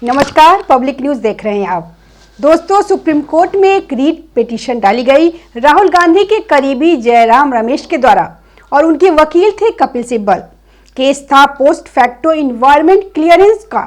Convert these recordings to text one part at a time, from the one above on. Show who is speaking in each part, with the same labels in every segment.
Speaker 1: नमस्कार, public news देख रहे हैं आप। दोस्तों, सुप्रीम कोर्ट में एक रीट पिटीशन डाली गई राहुल गांधी के करीबी जयराम रमेश के द्वारा और उनके वकील थे कपिल सिब्बल। केस था पोस्ट फैक्टो इन्वायरमेंट क्लियरेंस का।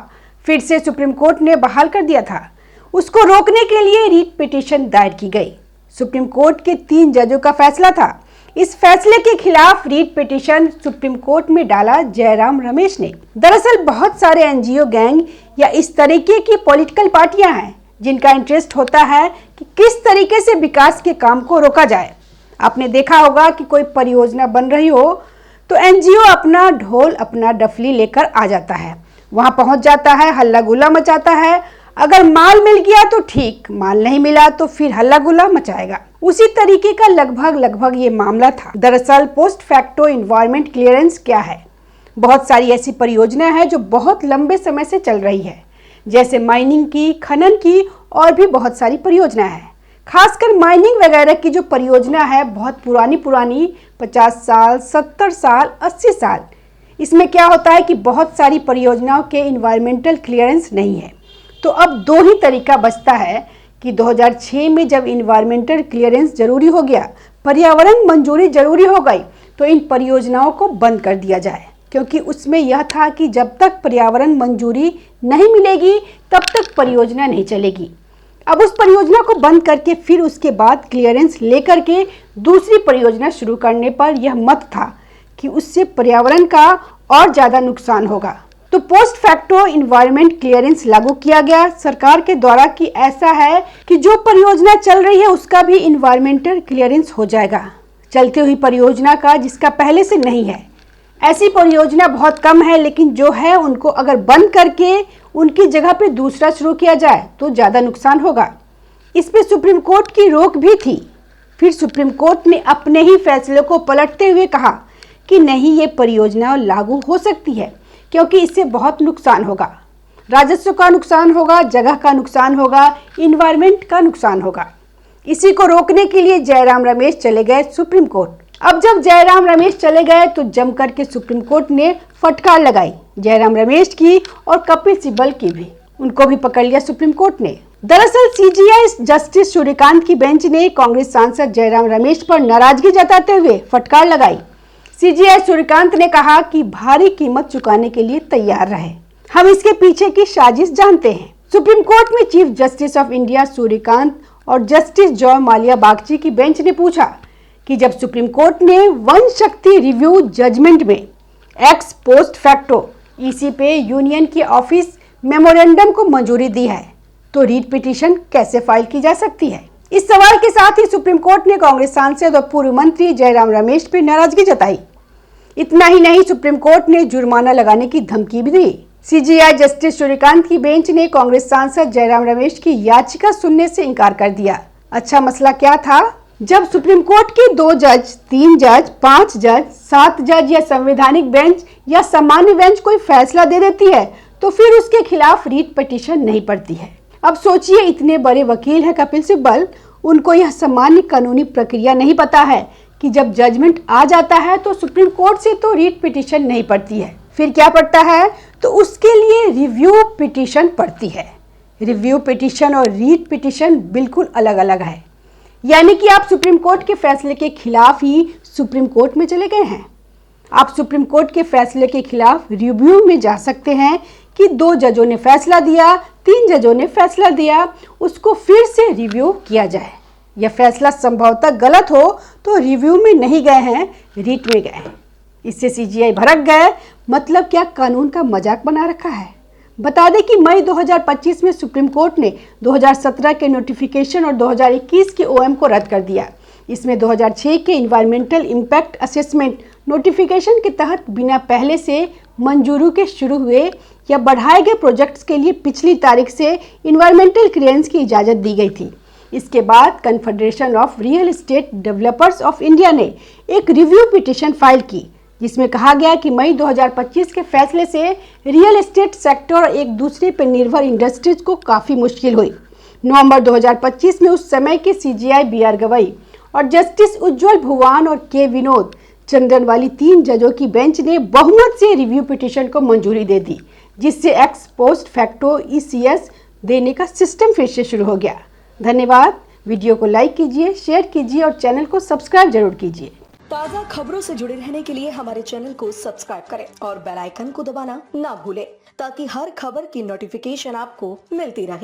Speaker 1: फिर से सुप्रीम कोर्ट ने बहाल कर दिया था। उसको रोकने के लिए रीट पिटीशन दायर की गई। सुप्रीम कोर्ट के 3 जजों का फैसला था। इस फैसले के खिलाफ रीट पिटीशन सुप्रीम कोर्ट में डाला जयराम रमेश ने। दरअसल बहुत सारे एनजीओ गैंग या इस तरीके की पॉलिटिकल पार्टियां हैं जिनका इंटरेस्ट होता है कि किस तरीके से विकास के काम को रोका जाए। आपने देखा होगा कि कोई परियोजना बन रही हो तो एनजीओ अपना ढोल अपना डफली लेकर आ जाता है, वहां पहुंच जाता है, हल्ला गुल्ला मचाता है। अगर माल मिल गया तो ठीक, माल नहीं मिला तो फिर हल्ला गुल्ला मचाएगा। उसी तरीके का लगभग ये मामला था। दरअसल पोस्ट फैक्टो इन्वायरमेंट क्लियरेंस क्या है? बहुत सारी ऐसी परियोजना है जो बहुत लंबे समय से चल रही है, जैसे माइनिंग की, खनन की और भी बहुत सारी परियोजना है। खासकर माइनिंग वगैरह की जो परियोजना है बहुत पुरानी 50 साल, 70 साल, 80 साल। इसमें क्या होता है कि बहुत सारी परियोजनाओं के इन्वायरमेंटल क्लियरेंस नहीं है। तो अब 2 ही तरीका बचता है कि 2006 में जब इन्वायरमेंटल क्लियरेंस जरूरी हो गया, पर्यावरण मंजूरी जरूरी हो गई, तो इन परियोजनाओं को बंद कर दिया जाए। क्योंकि उसमें यह था कि जब तक पर्यावरण मंजूरी नहीं मिलेगी तब तक परियोजना नहीं चलेगी। अब उस परियोजना को बंद करके फिर उसके बाद क्लियरेंस लेकर के दूसरी परियोजना शुरू करने पर यह मत था कि उससे पर्यावरण का और ज़्यादा नुकसान होगा। तो पोस्ट फैक्टो इन्वायरमेंट क्लियरेंस लागू किया गया सरकार के द्वारा कि ऐसा है कि जो परियोजना चल रही है उसका भी इन्वायरमेंटल क्लियरेंस हो जाएगा, चलती हुई परियोजना का जिसका पहले से नहीं है। ऐसी परियोजना बहुत कम है, लेकिन जो है उनको अगर बंद करके उनकी जगह पे दूसरा शुरू किया जाए तो ज़्यादा नुकसान होगा। इस पे सुप्रीम कोर्ट की रोक भी थी। फिर सुप्रीम कोर्ट ने अपने ही फैसले को पलटते हुए कहा कि नहीं, ये परियोजना लागू हो सकती है क्योंकि इससे बहुत नुकसान होगा, राजस्व का नुकसान होगा, जगह का नुकसान होगा, इन्वायरमेंट का नुकसान होगा। इसी को रोकने के लिए जयराम रमेश चले गए सुप्रीम कोर्ट। अब जब जयराम रमेश चले गए तो जमकर के सुप्रीम कोर्ट ने फटकार लगाई जयराम रमेश की और कपिल सिब्बल की भी। उनको भी पकड़ लिया सुप्रीम कोर्ट ने। दरअसल सीजीआई जस्टिस सूर्यकांत की बेंच ने कांग्रेस सांसद जयराम रमेश पर नाराजगी जताते हुए फटकार लगाई। सीजीआई सूर्यकांत ने कहा कि भारी कीमत चुकाने के लिए तैयार रहे, हम इसके पीछे की साजिश जानते हैं। सुप्रीम कोर्ट में chief justice of India Suryakant और जस्टिस जॉय माल्या बागची की बेंच ने पूछा कि जब सुप्रीम कोर्ट ने वन शक्ति रिव्यू जजमेंट में एक्स पोस्ट फैक्टो ईसी पे यूनियन के ऑफिस मेमोरेंडम को मंजूरी दी है तो रीट पिटीशन कैसे फाइल की जा सकती है? इस सवाल के साथ ही सुप्रीम कोर्ट ने कांग्रेस सांसद और पूर्व मंत्री जयराम रमेश पर नाराजगी जताई। इतना ही नहीं, सुप्रीम कोर्ट ने जुर्माना लगाने की धमकी भी दी। सीजीआई जस्टिस सूर्यकांत की बेंच ने कांग्रेस सांसद जयराम रमेश की याचिका सुनने से इनकार कर दिया। अच्छा, मसला क्या था? जब सुप्रीम कोर्ट की 2 जज, 3 जज, 5 जज, 7 जज या संवैधानिक बेंच या सामान्य बेंच कोई फैसला दे देती है तो फिर उसके खिलाफ रीट पिटीशन नहीं पड़ती है। अब सोचिए, इतने बड़े वकील हैं कपिल सिब्बल, उनको यह सामान्य कानूनी प्रक्रिया नहीं पता है कि जब जजमेंट आ जाता है तो सुप्रीम कोर्ट से तो रीट पिटीशन नहीं पड़ती है, फिर क्या पड़ता है? तो उसके लिए रिव्यू पिटीशन पड़ती है। रिव्यू पिटीशन और रीट पिटीशन बिल्कुल अलग अलग है। यानी कि आप सुप्रीम कोर्ट के फैसले के खिलाफ ही सुप्रीम कोर्ट में चले गए हैं। आप सुप्रीम कोर्ट के फैसले के खिलाफ रिव्यू में जा सकते हैं कि 2 जजों ने फैसला दिया, 3 जजों ने फैसला दिया, उसको फिर से रिव्यू किया जाए। यह फैसला संभवतः गलत हो तो रिव्यू में नहीं गए हैं, रीट में गए। इससे सीजीआई भड़क गए। मतलब क्या कानून का मजाक बना रखा है? बता दें कि मई 2025 में सुप्रीम कोर्ट ने 2017 के नोटिफिकेशन और 2021 के ओएम को रद्द कर दिया। इसमें 2006 के इन्वायरमेंटल इम्पैक्ट असेसमेंट नोटिफिकेशन के तहत बिना पहले से मंजूरी के शुरू हुए या बढ़ाए गए प्रोजेक्ट्स के लिए पिछली तारीख से इन्वायरमेंटल क्लियरेंस की इजाज़त दी गई थी। इसके बाद confederation of real estate developers of India ने एक रिव्यू पिटीशन फाइल की, जिसमें कहा गया कि मई 2025 के फैसले से रियल एस्टेट सेक्टर और एक दूसरे पर निर्भर इंडस्ट्रीज को काफ़ी मुश्किल हुई। नवंबर 2025 में उस समय के सीजीआई बीआर गवई और जस्टिस उज्जवल भुवान और के विनोद चंद्रन वाली 3 जजों की बेंच ने बहुमत से रिव्यू पिटीशन को मंजूरी दे दी, जिससे एक्स पोस्ट फैक्टो ईसीएस देने का सिस्टम फिर से शुरू हो गया। धन्यवाद। वीडियो को लाइक कीजिए, शेयर कीजिए और चैनल को सब्सक्राइब जरूर कीजिए।
Speaker 2: ताज़ा खबरों से जुड़े रहने के लिए हमारे चैनल को सब्सक्राइब करें और बेल आइकन को दबाना ना भूलें ताकि हर खबर की नोटिफिकेशन आपको मिलती रहे।